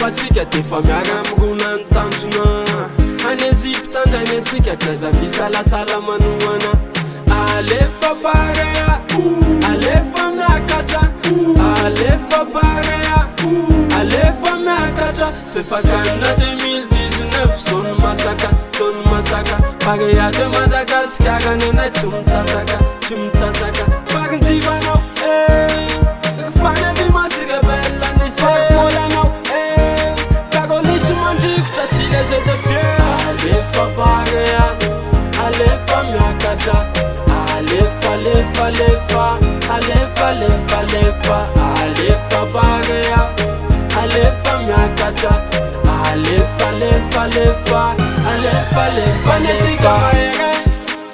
fatsika defa miara-migona ny tanjona any Ezipta andrainy atsika kaza misalasala manoana alefa barea alefa miakatra alefa barea alefa miakatra fefakanina 2019 zone masaka barea de Madagasikara nena tsy mitsatsaka fakinjivanao fanavy masirebella nisemolanao karolisy mandrikotra sileze de pieu alefa barea alefa miakatra alefa barea alefa miakatra alefa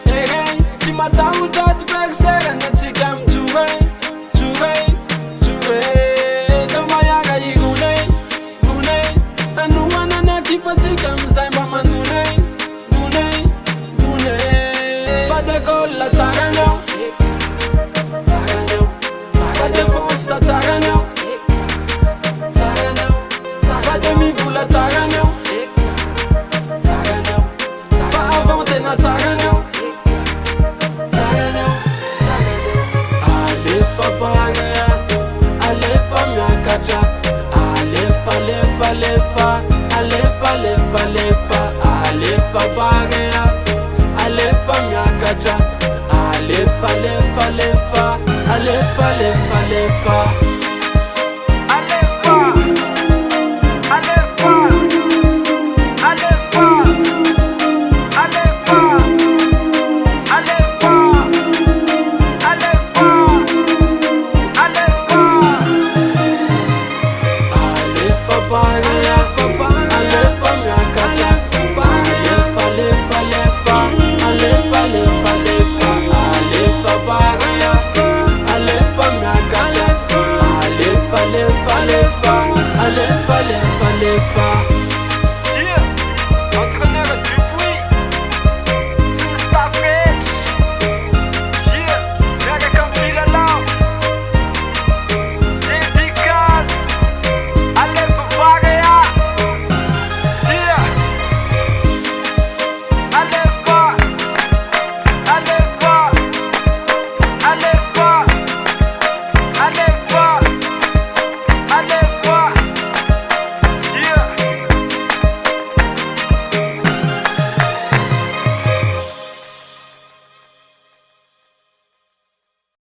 eren ty matahotra adversaire natsika mitsoray da mayara ironay anoana ny akipatsika mizay mba mandonay fa de goal tsaranao fa défense tsaranao fa de mivola tsaranao fa avant tena tsaranao alefa barea alefa miakatra alefa barea alefa miakatra alefa